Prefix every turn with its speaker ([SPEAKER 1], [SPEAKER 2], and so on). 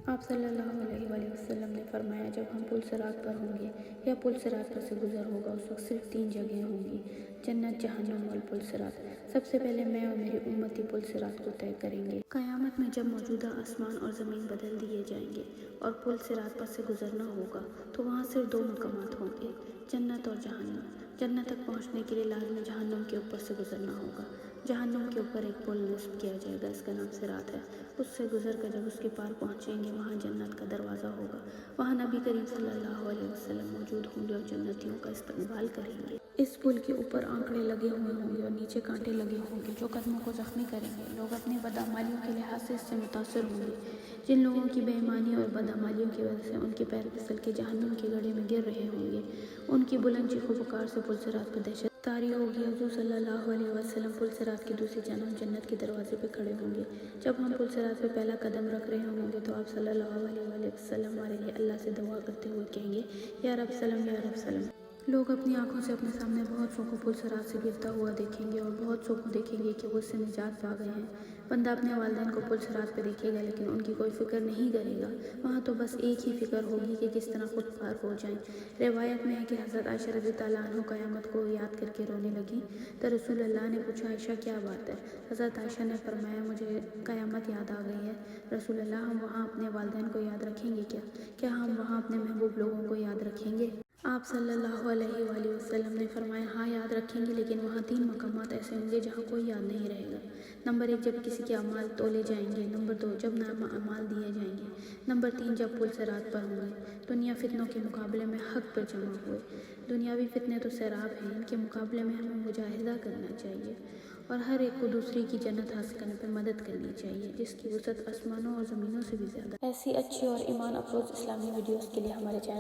[SPEAKER 1] آپ صلی اللہ علیہ وآلہ وسلم نے فرمایا، جب ہم پل صراط پر ہوں گے یا پل صراط پر سے گزر ہوگا، اس وقت صرف 3 جگہیں ہوں گی: جنت، جہنم اور پل صراط۔ سب سے پہلے میں اور میری امتی پل صراط کو طے کریں گے۔ قیامت میں جب موجودہ آسمان اور زمین بدل دیے جائیں گے اور پل صراط پر سے گزرنا ہوگا تو وہاں صرف 2 مقامات ہوں گے: جنت اور جہنم۔ جنت تک پہنچنے کے لیے لازمی جہنم کے اوپر سے گزرنا ہوگا۔ جہنم کے اوپر ایک پل نصب کیا جائے گا، اس کا نام صراط ہے۔ اس سے گزر کر جب اس کے پار پہنچیں گے، وہاں جنت کا دروازہ ہوگا۔ وہاں نبی کریم صلی اللہ علیہ وسلم موجود ہوں گے اور جنتیوں کا استقبال کریں گے۔ اس پل کے اوپر آنکڑے لگے ہوئے ہوں گے اور نیچے کانٹے لگے ہوں گے جو قدموں کو زخمی کریں گے۔ لوگ اپنی بدعمالیوں کے لحاظ سے اس سے متاثر ہوں گے۔ جن لوگوں کی بے ایمانی اور بدعمالیوں کی وجہ سے ان کے پیر پھسل کے جہنم کے گڑھے میں گر رہے ہوں گے، ان کی بلند چیخ و پکار سے پل صراط پر دہشت طاری ہوگی۔ حضور صلی اللہ علیہ وسلم پل صراط کی دوسری جانب جنت کے دروازے پہ کھڑے ہوں گے۔ جب ہم پل صراط پہ پہلا قدم رکھ رہے ہوں گے تو آپ صلی اللہ علیہ وآلہ وسلم ہمارے لیے اللہ سے دعا کرتے ہوئے کہیں گے، یا رب سلم، یا رب سلم۔ لوگ اپنی آنکھوں سے اپنے سامنے بہت سو کو پل صراط سے گرتا ہوا دیکھیں گے اور بہت سو کو دیکھیں گے کہ وہ اس سے نجات پا گئے ہیں۔ بندہ اپنے والدین کو پل صراط پہ دیکھے گا لیکن ان کی کوئی فکر نہیں کرے گا۔ وہاں تو بس ایک ہی فکر ہوگی کہ کس طرح خود پار ہو جائیں۔ روایت میں ہے کہ حضرت عائشہ رضی اللہ عنہ قیامت کو یاد کر کے رونے لگیں تو رسول اللہ نے پوچھا، عائشہ کیا بات ہے؟ حضرت عائشہ نے فرمایا، مجھے قیامت یاد آ گئی ہے۔ رسول اللہ، ہم وہاں اپنے والدین کو یاد رکھیں گے کیا ہم وہاں اپنے محبوب لوگوں کو یاد رکھیں گے؟ آپ صلی اللہ علیہ وآلہ وسلم نے فرمایا، ہاں یاد رکھیں گے، لیکن وہاں 3 مقامات ایسے ہوں گے جہاں کوئی یاد نہیں رہے گا۔ نمبر 1، جب کسی کے اعمال تولے جائیں گے۔ نمبر 2، جب نام اعمال دیے جائیں گے۔ نمبر 3، جب پل صراط پر ہوں گے۔ دنیا فتنوں کے مقابلے میں حق پر جمع ہوئے۔ دنیاوی فتنے تو سیراب ہیں، ان کے مقابلے میں ہمیں مجاہدہ کرنا چاہیے اور ہر ایک کو دوسری کی جنت حاصل کرنے پر مدد کرنی چاہیے، جس کی وسعت آسمانوں اور زمینوں سے بھی زیادہ۔ ایسی اچھی اور ایمان افروز اسلامی ویڈیوز کے لیے ہمارے چینل